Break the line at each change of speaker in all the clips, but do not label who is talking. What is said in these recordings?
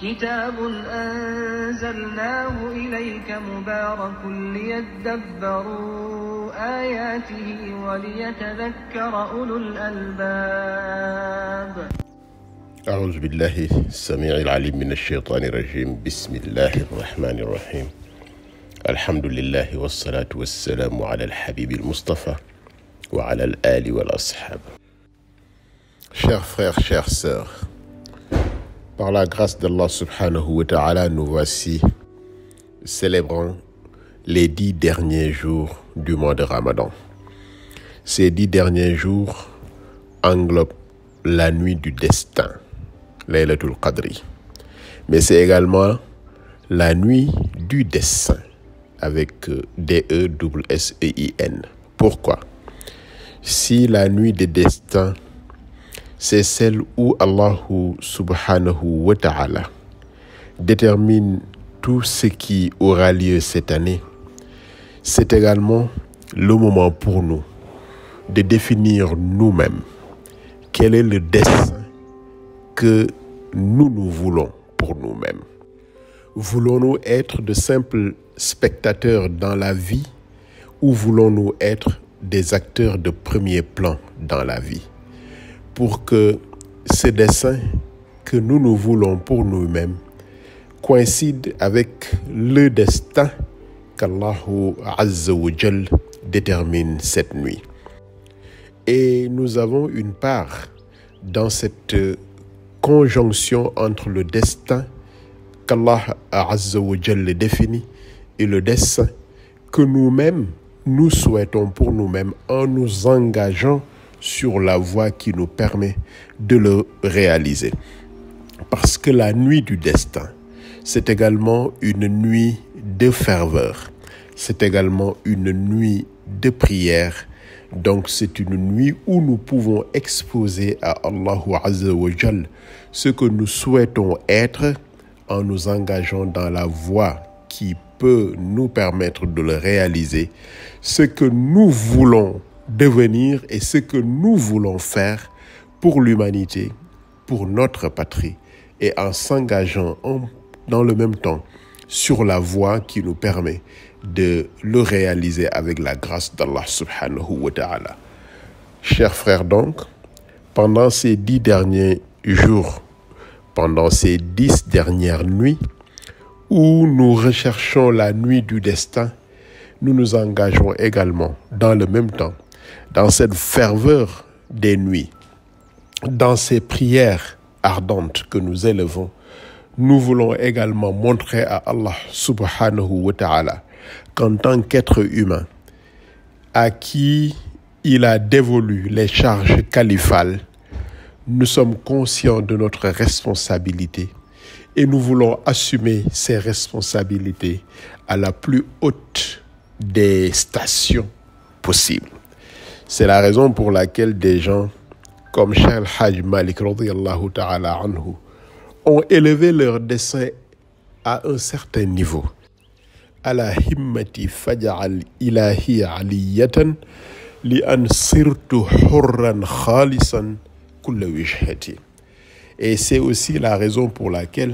كتاب أنزلناه إليك مبارك ليدبروا آياته وليتذكر أولو الألباب.
أعوذ بالله السميع العليم من الشيطان الرجيم. بسم الله الرحمن الرحيم. الحمد لله والصلاة والسلام على الحبيب المصطفى وعلى الآل والأصحاب. Chers frères, chères sœurs, par la grâce d'Allah subhanahu wa ta'ala, nous voici célébrant les 10 derniers jours du mois de Ramadan. Ces 10 derniers jours englobent la nuit du destin, Laylatul Qadri. Mais c'est également la nuit du dessein, avec D-E-S-S-E-I-N. Pourquoi? Si la nuit des destins, c'est celle où Allah subhanahu wa ta'ala détermine tout ce qui aura lieu cette année, c'est également le moment pour nous de définir nous-mêmes quel est le dessein que nous voulons pour nous-mêmes. Voulons-nous être de simples spectateurs dans la vie ou voulons-nous être des acteurs de premier plan dans la vie? Pour que ce dessein que nous voulons pour nous-mêmes coïncide avec le destin qu'Allah Azza wa Jal détermine cette nuit. Et nous avons une part dans cette conjonction entre le destin qu'Allah Azza wa Jal définit et le destin que nous-mêmes nous souhaitons pour nous-mêmes en nous engageant sur la voie qui nous permet de le réaliser. Parce que la nuit du destin, c'est également une nuit de ferveur. C'est également une nuit de prière. Donc c'est une nuit où nous pouvons exposer à Allah Azza wa Jal ce que nous souhaitons être en nous engageant dans la voie qui peut nous permettre de le réaliser. Ce que nous voulons devenir et ce que nous voulons faire pour l'humanité, pour notre patrie, et en s'engageant dans le même temps sur la voie qui nous permet de le réaliser avec la grâce d'Allah subhanahu wa ta'ala. Chers frères donc, pendant ces 10 derniers jours, pendant ces 10 dernières nuits, où nous recherchons la nuit du destin, nous nous engageons également dans le même temps dans cette ferveur des nuits, dans ces prières ardentes que nous élevons. Nous voulons également montrer à Allah subhanahu wa ta'ala qu'en tant qu'être humain à qui il a dévolu les charges califales, nous sommes conscients de notre responsabilité et nous voulons assumer ces responsabilités à la plus haute des stations possibles. C'est la raison pour laquelle des gens comme Cheikh Al-Hajj Malik radiyallahu ta'ala anhu ont élevé leur dessein à un certain niveau. Ala himmati faj'al ilahi aliyatan li an sirtu hurran khalisan kulla wijhati. Et c'est aussi la raison pour laquelle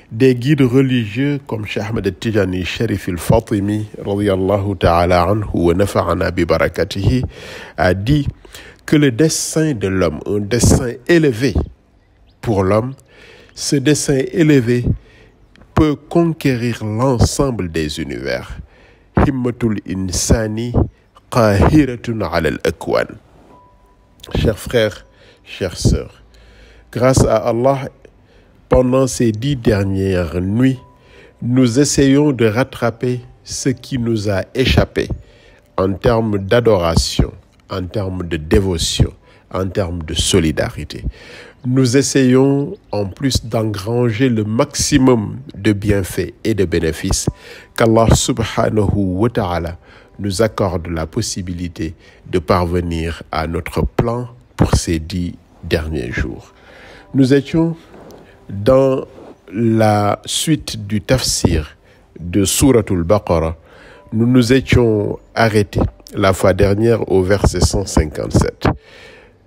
des guides religieux comme Cheikh Ahmed al-Tijani Sharif al-Fatimi radiyallahu ta'ala anhu wa nafa'ana bi barakatihi a dit que le dessein de l'homme, un dessein élevé pour l'homme, ce dessein élevé peut conquérir l'ensemble des univers. Himmatul insani qahiratun ala al-akwan. Chers frères, chères sœurs, grâce à Allah, pendant ces 10 dernières nuits, nous essayons de rattraper ce qui nous a échappé en termes d'adoration, en termes de dévotion, en termes de solidarité. Nous essayons en plus d'engranger le maximum de bienfaits et de bénéfices qu'Allah subhanahu wa ta'ala nous accorde la possibilité de parvenir à notre plan pour ces 10 derniers jours. Nous étions dans la suite du tafsir de Souratul Baqarah. Nous nous étions arrêtés la fois dernière au verset 157.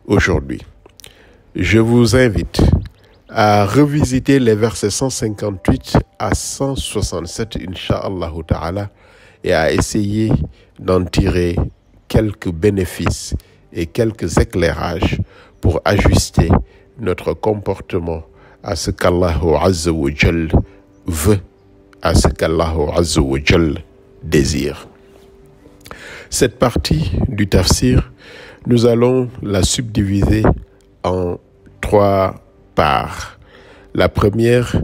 Aujourd'hui, je vous invite à revisiter les versets 158 à 167, Inch'Allah ta'ala, et à essayer d'en tirer quelques bénéfices et quelques éclairages pour ajuster notre comportement à ce qu'Allah Azza wa Jal veut, à ce qu'Allah Azza wa Jal désire. Cette partie du tafsir, nous allons la subdiviser en 3 parts. La première,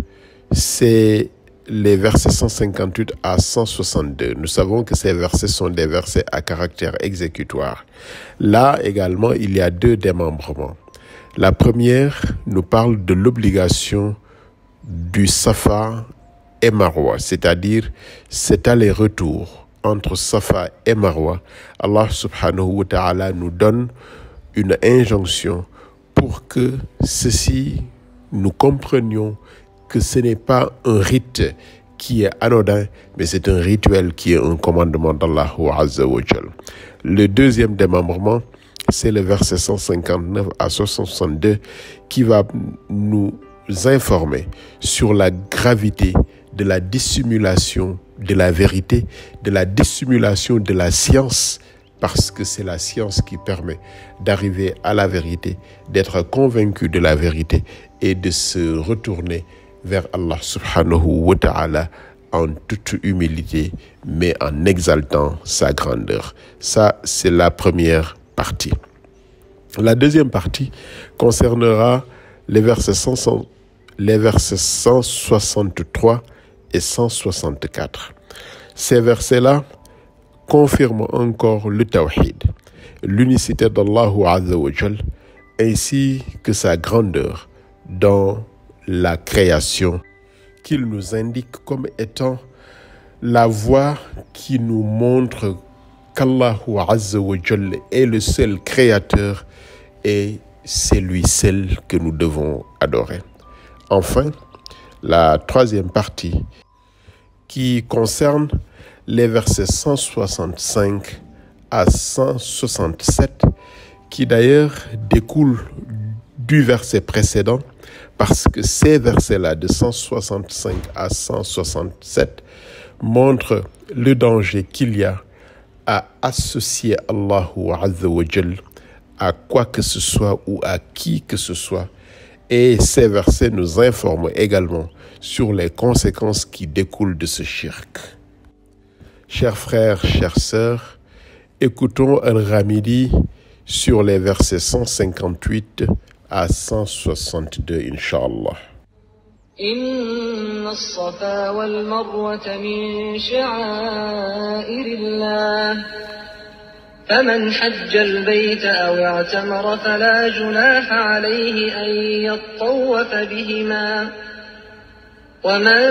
c'est les versets 158 à 162. Nous savons que ces versets sont des versets à caractère exécutoire. Là également, il y a 2 démembrements. La première nous parle de l'obligation du Safa et Marwa, c'est-à-dire cet aller-retour entre Safa et Marwa. Allah subhanahu wa ta'ala nous donne une injonction pour que ceci, nous comprenions que ce n'est pas un rite qui est anodin, mais c'est un rituel qui est un commandement d'Allah Azza wa Jal. Le deuxième démembrement, c'est le verset 159 à 162 qui va nous informer sur la gravité de la dissimulation de la vérité, de la dissimulation de la science, parce que c'est la science qui permet d'arriver à la vérité, d'être convaincu de la vérité et de se retourner vers Allah subhanahu wa ta'ala en toute humilité, mais en exaltant sa grandeur. Ça, c'est la première partie. La deuxième partie concernera les versets 163 et 164. Ces versets-là confirment encore le tawhid, l'unicité d'Allah Azza wa Jal, ainsi que sa grandeur dans la création, qu'il nous indique comme étant la voie qui nous montre qu'Allah Azza wa Jal est le seul créateur et c'est lui seul que nous devons adorer. Enfin, la troisième partie qui concerne les versets 165 à 167, qui d'ailleurs découlent du verset précédent, parce que ces versets-là de 165 à 167 montrent le danger qu'il y a à associer Allah Azza wa Jal à quoi que ce soit ou à qui que ce soit. Et ces versets nous informent également sur les conséquences qui découlent de ce shirk. Chers frères, chères sœurs, écoutons Al-Ghamidi sur les versets 158 à 162, Inch'Allah.
إن الصفا والمروة من شعائر الله فمن حج البيت أو اعتمر فلا جناح عليه أن يطوف بهما ومن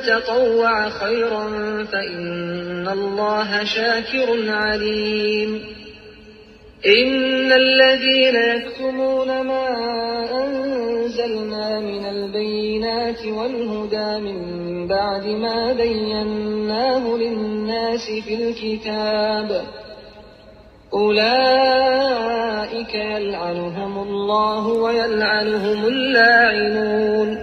تطوع خيرا فإن الله شاكر عليم إن الذين يكتمون ما أنزلنا من البينات والهدى من بعد ما بيناه للناس في الكتاب أولئك يلعنهم الله ويلعنهم اللاعنون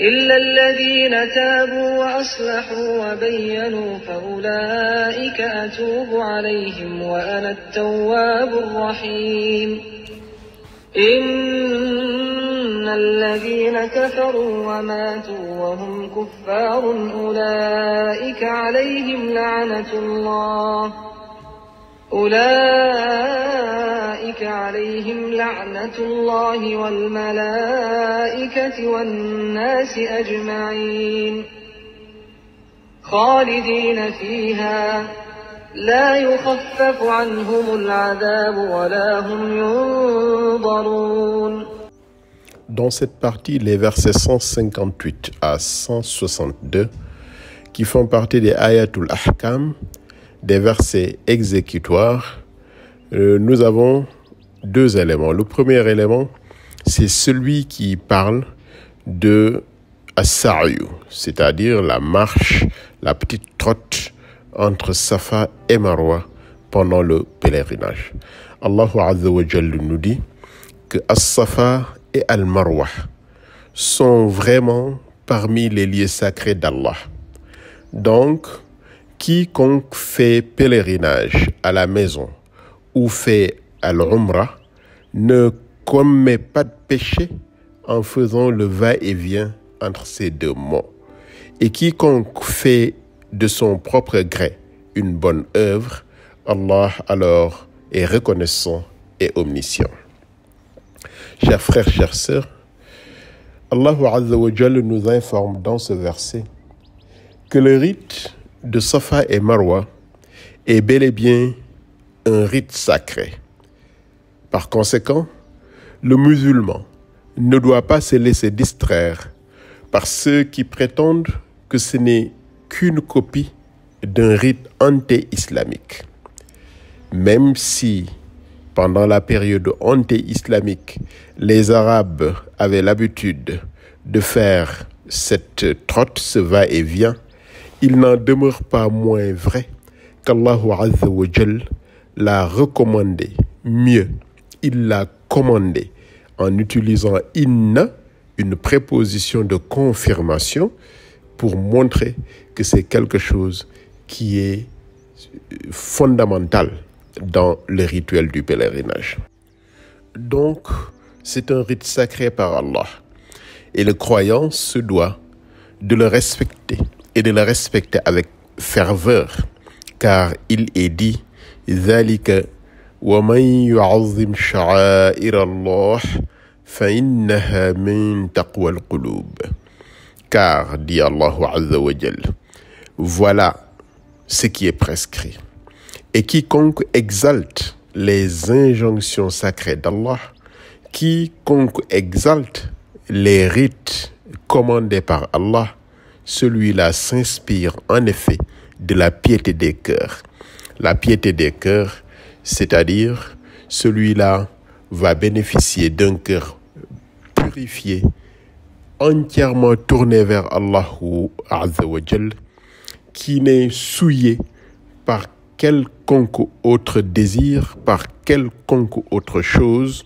إلا الذين تابوا وأصلحوا وبينوا فأولئك أتوب عليهم وأنا التواب الرحيم إن الذين كفروا وماتوا وهم كفار أولئك عليهم لعنة الله والملائكة والناس أجمعين خالدين فيها لا يخفف عنهم العذاب ولا هم ينظرون.
Dans cette partie, les versets 158 à 162, qui font partie des ayatul ahkam, des versets exécutoires, nous avons 2 éléments. Le premier élément, c'est celui qui parle de as-sa'yu, c'est-à-dire la marche, la petite trotte entre Safa et Marwa pendant le pèlerinage. Allah Azza wa Jalla nous dit que as-Safa et al-Marwa sont vraiment parmi les lieux sacrés d'Allah. Donc, quiconque fait pèlerinage à la maison ou fait al-Umrah ne commet pas de péché en faisant le va-et-vient entre ces deux mots. Et quiconque fait de son propre gré une bonne œuvre, Allah alors est reconnaissant et omniscient. Chers frères, chères sœurs, Allah Azza wa Jalla nous informe dans ce verset que le rite de Safa et Marwa est bel et bien un rite sacré. Par conséquent, le musulman ne doit pas se laisser distraire par ceux qui prétendent que ce n'est qu'une copie d'un rite anté-islamique. Même si, pendant la période anté-islamique, les Arabes avaient l'habitude de faire cette trotte, ce va-et-vient, il n'en demeure pas moins vrai qu'Allah Azza wa Jal l'a recommandé. Mieux, il l'a commandé en utilisant inna, une préposition de confirmation, pour montrer que c'est quelque chose qui est fondamental dans le rituel du pèlerinage. Donc, c'est un rite sacré par Allah. Et le croyant se doit de le respecter et de le respecter avec ferveur, car il est dit ذلك ومن يعظم شعائر الله فإنها من تقوى القلوب. Car, dit Allah Azza wa Jal, voilà ce qui est prescrit. Et quiconque exalte les injonctions sacrées d'Allah, quiconque exalte les rites commandés par Allah, celui-là s'inspire en effet de la piété des cœurs. La piété des cœurs, c'est-à-dire celui-là va bénéficier d'un cœur purifié, entièrement tourné vers Allah Azza wa Jal, qui n'est souillé par quelconque autre désir, par quelconque autre chose,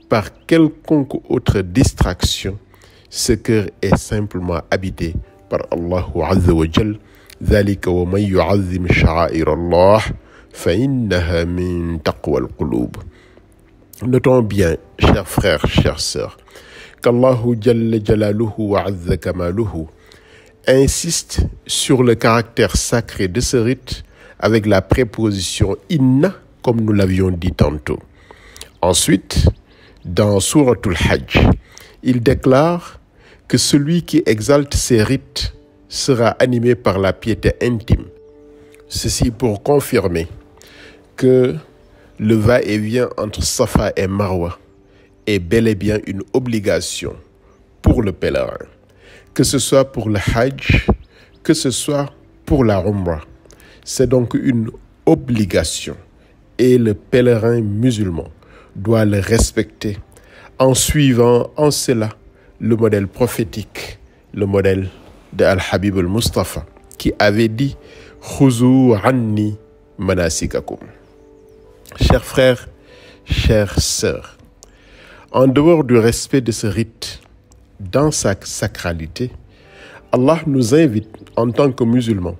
par quelconque autre distraction. Ce cœur est simplement habité par Allah Azza wa Jal. ذلك ومن يعظم شعائر الله فإنها من تقوى القلوب. Notons bien, chers frères, chères sœurs, qu'Allahu Jalla Jalaluhu wa Azza Kamaluhu insiste sur le caractère sacré de ce rite avec la préposition inna, comme nous l'avions dit tantôt. Ensuite, dans Souratul Hajj, il déclare que celui qui exalte ces rites sera animé par la piété intime. Ceci pour confirmer que le va-et-vient entre Safa et Marwa est bel et bien une obligation pour le pèlerin, que ce soit pour le Hajj, que ce soit pour la Umrah. C'est donc une obligation et le pèlerin musulman doit le respecter en suivant en cela le modèle prophétique, le modèle de Al-Habib al-Mustafa qui avait dit « Khuzou anni manasikakum ». Chers frères, chères sœurs, en dehors du respect de ce rite, dans sa sacralité, Allah nous invite en tant que musulmans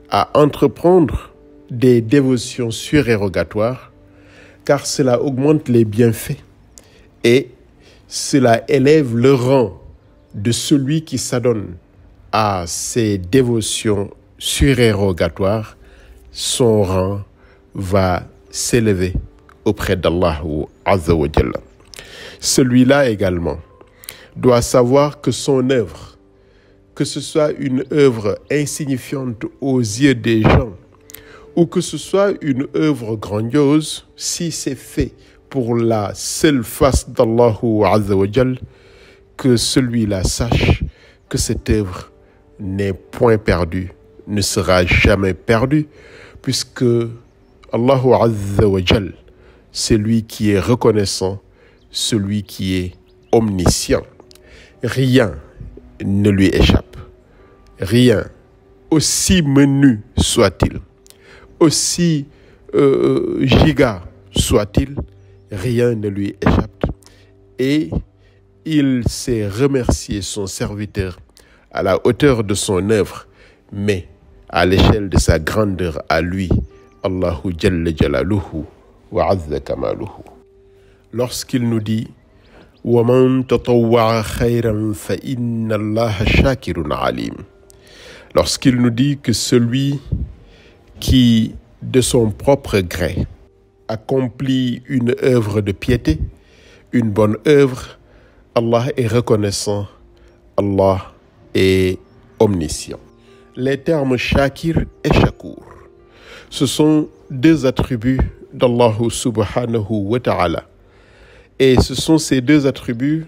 à entreprendre des dévotions surérogatoires, car cela augmente les bienfaits et cela élève le rang de celui qui s'adonne à ces dévotions surérogatoires. Son rang va s'élever auprès d'Allah Azza wa Jalla. Celui-là également doit savoir que son œuvre, que ce soit une œuvre insignifiante aux yeux des gens ou que ce soit une œuvre grandiose, si c'est fait pour la seule face d'Allah Azza wa Jalla, que celui-là sache que cette œuvre n'est point perdue, ne sera jamais perdue, puisque Allah Azza wa Jal, c'est lui qui est reconnaissant, celui qui est omniscient. Rien ne lui échappe. Rien, aussi menu soit-il, aussi giga soit-il, rien ne lui échappe. Et il sait remercier son serviteur à la hauteur de son œuvre, mais à l'échelle de sa grandeur à lui, Allahu Jalla Jalaluhu wa Azza Kamaluhu. Lorsqu'il nous dit « وَمَنْ تَطَوَّعَ خَيْرًا فَإِنَّ اللَّهَ شَاكِرٌ عَلِيمٌ » Lorsqu'il nous dit que celui qui, de son propre gré, accomplit une œuvre de piété, une bonne œuvre, Allah est reconnaissant, Allah est omniscient. Les termes Shakir et Shakur, ce sont deux attributs d'Allah subhanahu wa ta'ala. Et ce sont ces deux attributs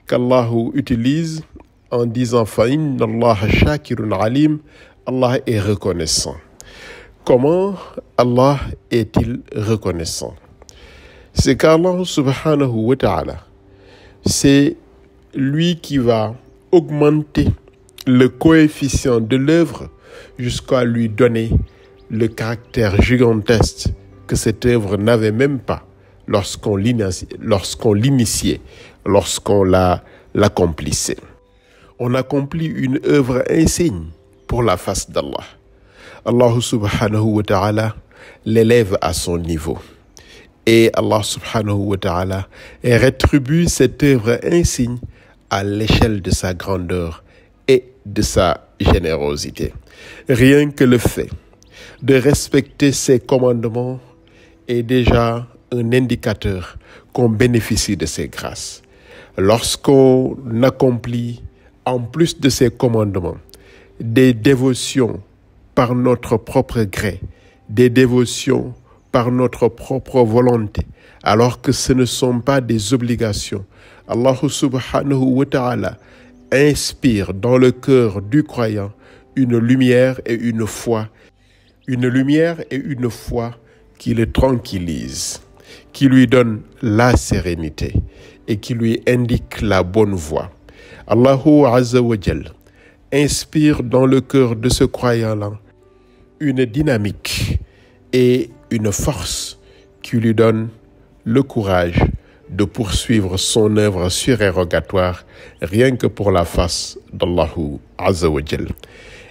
qu'Allah utilise en disant Fa'inna Allah Shakirun Alim, Allah est reconnaissant. Comment Allah est-il reconnaissant? C'est qu'Allah subhanahu wa ta'ala, c'est lui qui va augmenter le coefficient de l'œuvre jusqu'à lui donner le caractère gigantesque que cette œuvre n'avait même pas lorsqu'on l'initiait, lorsqu'on l'accomplissait. On accomplit une œuvre insigne pour la face d'Allah. Allah subhanahu wa ta'ala l'élève à son niveau. Et Allah subhanahu wa ta'ala rétribue cette œuvre insigne à l'échelle de sa grandeur et de sa générosité. Rien que le fait de respecter ses commandements est déjà un indicateur qu'on bénéficie de ses grâces. Lorsqu'on accomplit, en plus de ses commandements, des dévotions par notre propre gré, des dévotions par notre propre volonté, alors que ce ne sont pas des obligations, Allah subhanahu wa ta'ala inspire dans le cœur du croyant une lumière et une foi qui le tranquillise, qui lui donne la sérénité et qui lui indique la bonne voie. Allahu Azza wa Jal inspire dans le cœur de ce croyant-là une dynamique et une force qui lui donne le courage de poursuivre son œuvre surérogatoire rien que pour la face d'Allahu Azza wa Jal.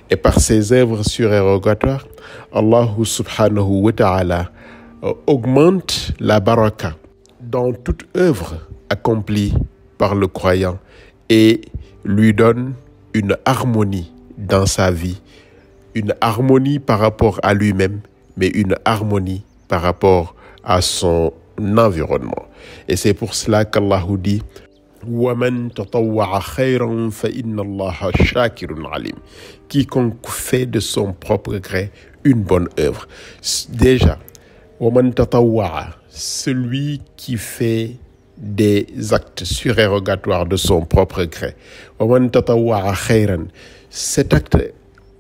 Et par ses œuvres surérogatoires, Allah subhanahu wa ta'ala augmente la baraka dans toute œuvre accomplie par le croyant et lui donne une harmonie dans sa vie, une harmonie par rapport à lui-même, mais une harmonie par rapport à son environnement. Et c'est pour cela qu'Allah dit وَمَنْ تَطَوَّعَ خَيْرًا فَإِنَّ اللَّهَ شَاكِرٌ عَلِيمٌ. Quiconque fait de son propre gré une bonne œuvre. Déjà, وَمَنْ تَطَوَّعَ, celui qui fait des actes surérogatoires de son propre gré. وَمَنْ تَطَوَّعَ خَيْرًا, cet acte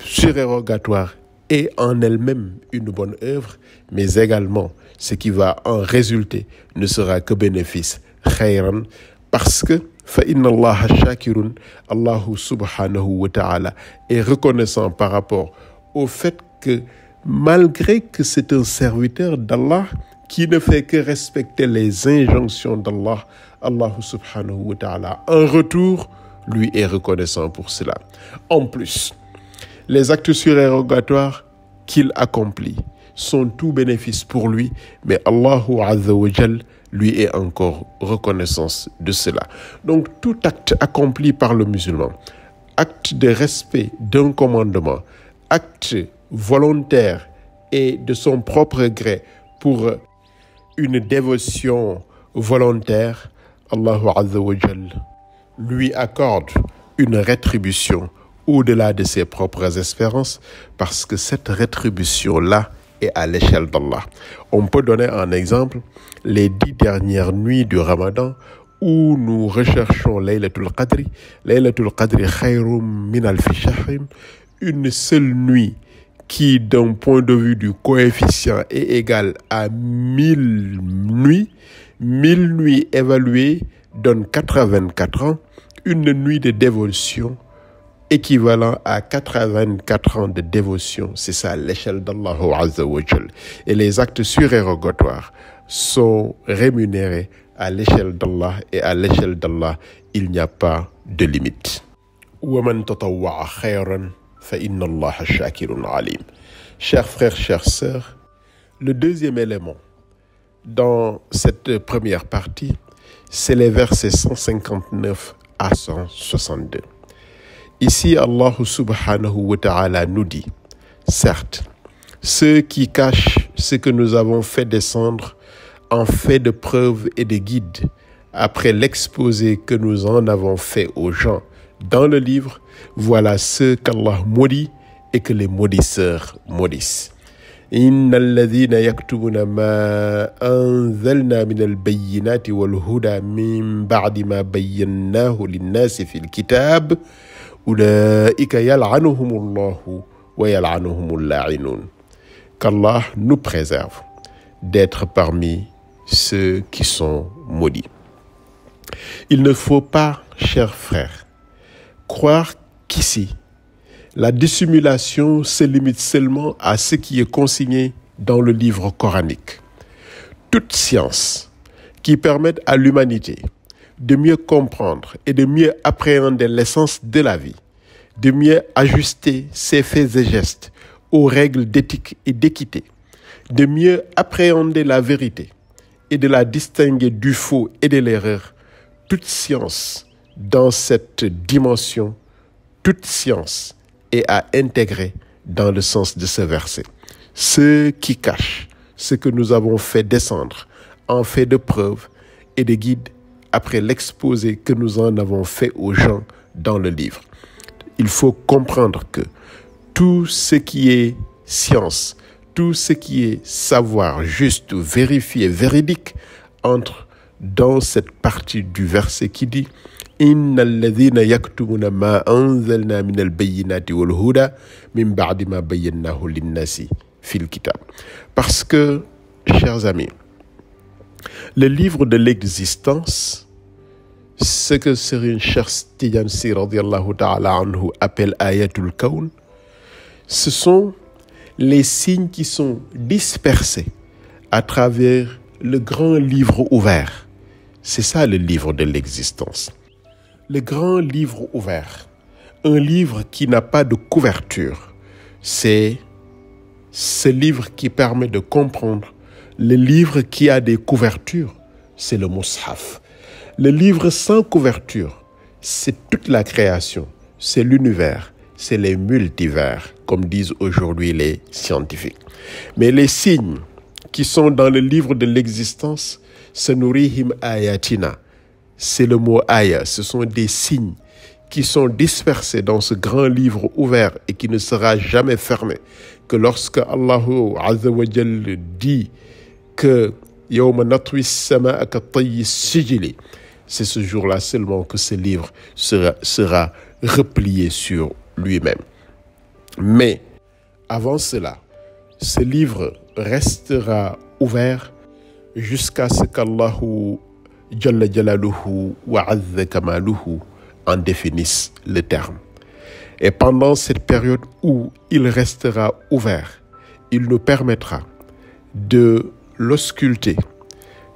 surérogatoire est en elle-même une bonne œuvre, mais également ce qui va en résulter ne sera que bénéfice. خَيْرًا, parce que فَإِنَّ اللَّهَ شَاكِرٌ, Allah subhanahu wa ta'ala est reconnaissant par rapport au fait que malgré que c'est un serviteur d'Allah qui ne fait que respecter les injonctions d'Allah, Allah subhanahu wa ta'ala en retour lui est reconnaissant pour cela. En plus, les actes surérogatoires qu'il accomplit sont tout bénéfice pour lui, mais Allahu Azza wa Jal lui est encore reconnaissance de cela. Donc tout acte accompli par le musulman, acte de respect d'un commandement, acte volontaire et de son propre gré pour une dévotion volontaire, Allahu Azza wa Jal lui accorde une rétribution au-delà de ses propres espérances, parce que cette rétribution-là est à l'échelle d'Allah. On peut donner un exemple, les 10 dernières nuits du Ramadan, où nous recherchons Laylatul Qadri. Laylatul Qadri khayrum min alfi shahrin, une seule nuit qui, d'un point de vue du coefficient, est égale à 1000 nuits. 1000 nuits évaluées donnent 84 ans. Une nuit de dévotion équivalent à 84 ans de dévotion. C'est ça l'échelle d'Allah Azza wa Jal. Et les actes surérogatoires sont rémunérés à l'échelle d'Allah, et à l'échelle d'Allah, il n'y a pas de limite. وَمَنْ تَطَوَّعَ خَيْرًا فَإِنَّ اللَّهَ شَاكِرٌ عَلِيمٌ. Chers frères, chères sœurs, le deuxième élément dans cette première partie, c'est les versets 159 à 162. Ici, Allah subhanahu wa ta'ala nous dit, certes, ceux qui cachent ce que nous avons fait descendre en fait de preuve et de guide, après l'exposé que nous en avons fait aux gens dans le livre, voilà ceux qu'Allah maudit et que les maudisseurs maudissent. إن الذين يكتبون ما أنزلنا من البينات والهدى من بعد ما بيناه للناس في الكتاب أولئك يلعنهم الله ويلعنهم اللاعنون. Qu'Allah nous préserve d'être parmi ceux qui sont maudits. Il ne faut pas, chers frères, croire qu'ici, la dissimulation se limite seulement à ce qui est consigné dans le livre coranique. Toute science qui permette à l'humanité de mieux comprendre et de mieux appréhender l'essence de la vie, de mieux ajuster ses faits et gestes aux règles d'éthique et d'équité, de mieux appréhender la vérité et de la distinguer du faux et de l'erreur, toute science dans cette dimension, toute science est à intégrer dans le sens de ce verset. Ceux qui cachent ce que nous avons fait descendre en fait de preuve et de guide après l'exposé que nous en avons fait aux gens dans le livre. Il faut comprendre que tout ce qui est science, tout ce qui est savoir juste, vérifié, véridique, entre dans cette partie du verset qui dit إن الذين يكتمون ما أنزلنا من البينات والهدى من بعد ما بيناه للناس في الكتاب. Parce que, chers amis, le livre de l'existence, ce que Serigne Cheikh Tidiane Sy radiyallahu ta'ala anhu appelle Ayatul Kawn, ce sont les signes qui sont dispersés à travers le grand livre ouvert. C'est ça le livre de l'existence. Le grand livre ouvert, un livre qui n'a pas de couverture, c'est ce livre qui permet de comprendre. Le livre qui a des couvertures, c'est le Mus'haf. Le livre sans couverture, c'est toute la création, c'est l'univers, c'est les multivers, comme disent aujourd'hui les scientifiques. Mais les signes qui sont dans le livre de l'existence, Sanurihim ayatina. C'est le mot aya, ce sont des signes qui sont dispersés dans ce grand livre ouvert et qui ne sera jamais fermé. Que lorsque Allah Azza wa Jal dit que Yawma natwi as-samaa ka-tayyi as-sijili, c'est ce jour-là seulement que ce livre sera replié sur lui-même. Mais avant cela, ce livre restera ouvert jusqu'à ce qu'Allah Jalla Jalaluhu wa Azza Kamaluhu en définisse le terme. Et pendant cette période où il restera ouvert, il nous permettra de l'ausculter,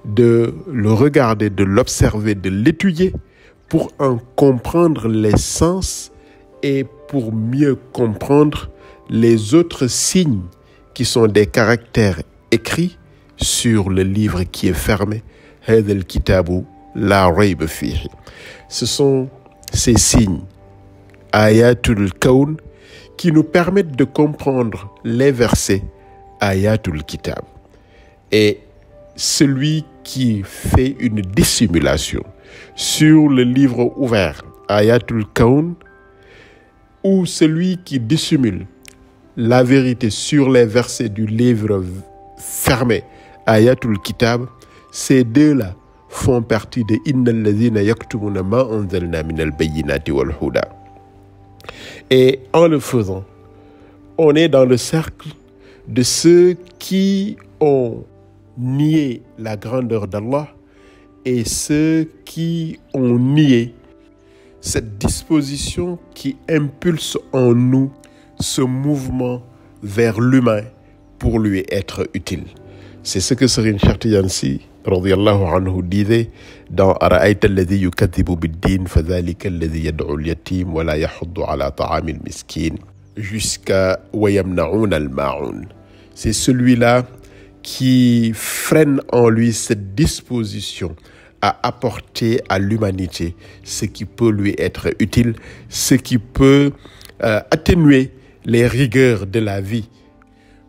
de le regarder, de l'observer, de l'étudier pour en comprendre les sens et pour mieux comprendre les autres signes qui sont des caractères écrits sur le livre qui est fermé. هذا الكتاب لا ريب فيه. Ce sont ces signes, Ayatul Kawn, qui nous permettent de comprendre les versets Ayatul Kitab. Et celui qui fait une dissimulation sur le livre ouvert, Ayatul Kawn, ou celui qui dissimule la vérité sur les versets du livre fermé, Ayatul Kitab, ces deux-là font partie de Innal ladhina yaktumuna ma anzalna minal bayyinati wal huda. Et en le faisant, on est dans le cercle de ceux qui ont nié la grandeur d'Allah et ceux qui ont nié cette disposition qui impulse en nous ce mouvement vers l'humain pour lui être utile. C'est ce que Serigne Cheikh Tidiane Sy radiyallahu anhu disait dans Ara'ayta alladhi yukadhibu bid-din fadhalika alladhi yad'u al-yatim wa la yahuddu ala ta'ami al-miskin jusqu'à wa yamna'una al-ma'un. C'est celui-là qui freine en lui cette disposition à apporter à l'humanité ce qui peut lui être utile, ce qui peut atténuer les rigueurs de la vie.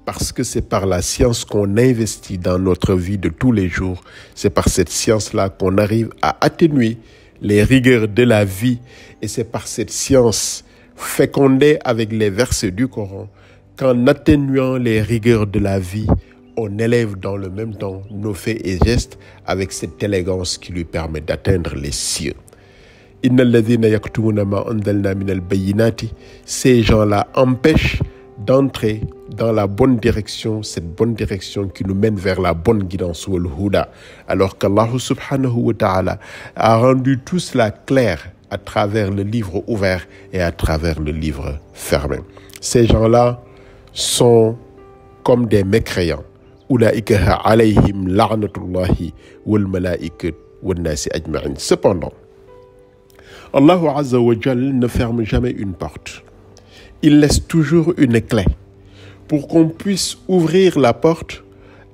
Parce que c'est par la science qu'on investit dans notre vie de tous les jours. C'est par cette science-là qu'on arrive à atténuer les rigueurs de la vie. Et c'est par cette science fécondée avec les versets du Coran qu'en atténuant les rigueurs de la vie, on élève dans le même temps nos faits et gestes avec cette élégance qui lui permet d'atteindre les cieux. Inna alladhina yaktumuna ma anzalna min al-bayyinati, ces gens-là empêchent d'entrer dans la bonne direction, cette bonne direction qui nous mène vers la bonne guidance ou le huda, alors qu'Allah subhanahu wa ta'ala a rendu tout cela clair à travers le livre ouvert et à travers le livre fermé. Ces gens-là sont comme des mécréants. Ulaika alayhim la'natullahi wal mala'ikat wan nasi ajma'in. Cependant, Allah Azza wa Jal ne ferme jamais une porte. Il laisse toujours une clé pour qu'on puisse ouvrir la porte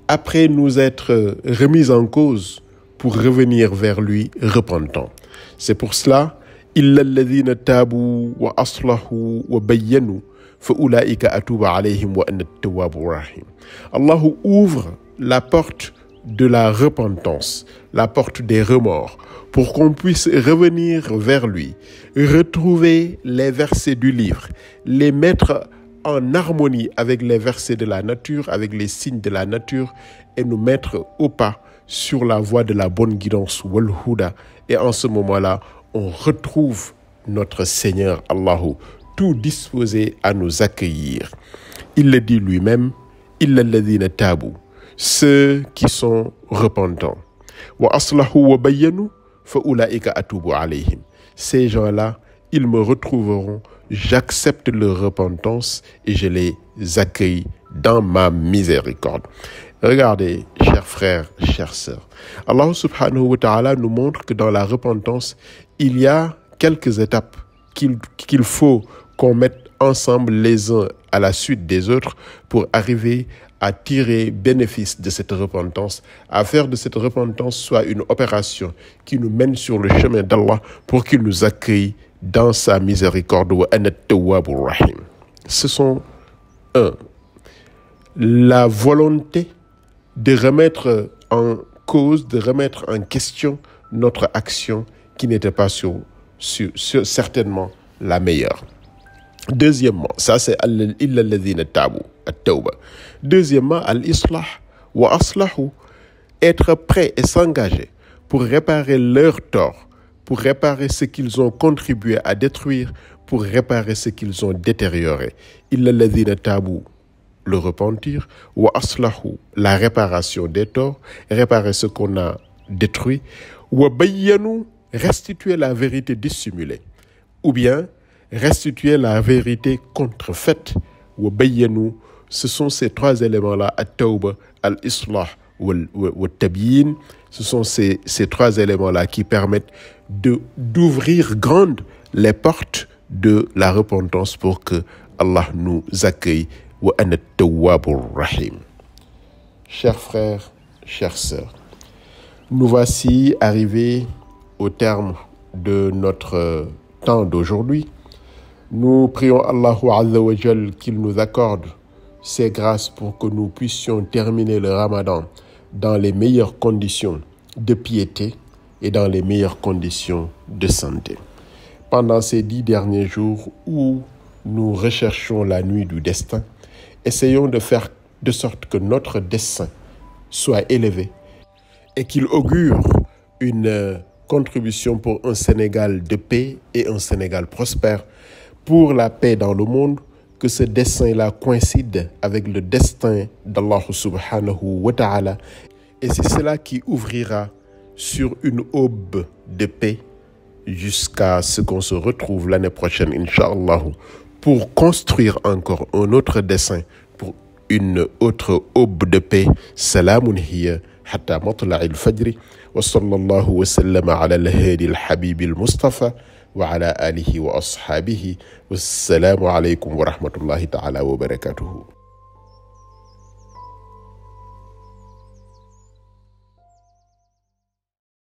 après nous être remis en cause pour revenir vers lui repentant. C'est pour cela, illa alladhina tabu wa aslahu wa bayyanu fa ulaika atuba alayhim wa anna at-tawwabur rahim. Allah ouvre la porte de la repentance, la porte des remords, pour qu'on puisse revenir vers lui, retrouver les versets du livre, les mettre en harmonie avec les versets de la nature, avec les signes de la nature, et nous mettre au pas sur la voie de la bonne guidance, wal huda. Et en ce moment-là, on retrouve notre Seigneur Allahu, tout disposé à nous accueillir. Il le dit lui-même, illa alladhina tabu, ceux qui sont repentants. Wa aslahu wa bayyanu fa ulaika atubu alayhim. Ces gens-là, ils me retrouveront, j'accepte leur repentance et je les accueille dans ma miséricorde. Regardez, chers frères, chères sœurs, Allah subhanahu wa ta'ala nous montre que dans la repentance, il y a quelques étapes qu'il faut qu'on mette ensemble les uns à la suite des autres pour arriver à tirer bénéfice de cette repentance, à faire de cette repentance soit une opération qui nous mène sur le chemin d'Allah pour qu'il nous accueille dans sa miséricorde. Wa anna at-tawwabur rahim. Ce sont la volonté de remettre en cause, de remettre en question notre action qui n'était pas certainement la meilleure. Deuxièmement, ça c'est illa alladhina tabu, at-tawba. Deuxièmement, al-islah wa aslahu, être prêt et s'engager pour réparer leurs torts, pour réparer ce qu'ils ont contribué à détruire, pour réparer ce qu'ils ont détérioré. Illa alladhina tabu, le repentir, wa aslahu, la réparation des torts, réparer ce qu'on a détruit, wa bayyanu, restituer la vérité dissimulée, ou bien restituer la vérité contrefaite. Wa bayyanu, ce sont ces trois éléments-là, at-tawba, al-islah, wa tabyin. Ce sont ces trois éléments-là qui permettent d'ouvrir grandes les portes de la repentance pour que Allah nous accueille. Wa anna at-tawwabur rahim. Chers frères, chères sœurs, nous voici arrivés au terme de notre temps d'aujourd'hui. Nous prions Allah Azza wa Jal qu'il nous accorde ses grâces pour que nous puissions terminer le Ramadan dans les meilleures conditions de piété et dans les meilleures conditions de santé. Pendant ces 10 derniers jours où nous recherchons la nuit du destin, essayons de faire de sorte que notre destin soit élevé et qu'il augure une contribution pour un Sénégal de paix et un Sénégal prospère, pour la paix dans le monde, que ce destin-là coïncide avec le destin d'Allah subhanahu wa ta'ala. Et c'est cela qui ouvrira sur une aube de paix jusqu'à ce qu'on se retrouve l'année prochaine, Inch'Allah, pour construire encore un autre dessin, pour une autre aube de paix. Salamun hiya hatta matla'il fajri. Wa sallallahu wa sallama ala al-hadi al-habib al-Mustafa wa ala alihi wa ashabihi. Wassalamu alaykum wa rahmatullahi ta'ala wa barakatuhu.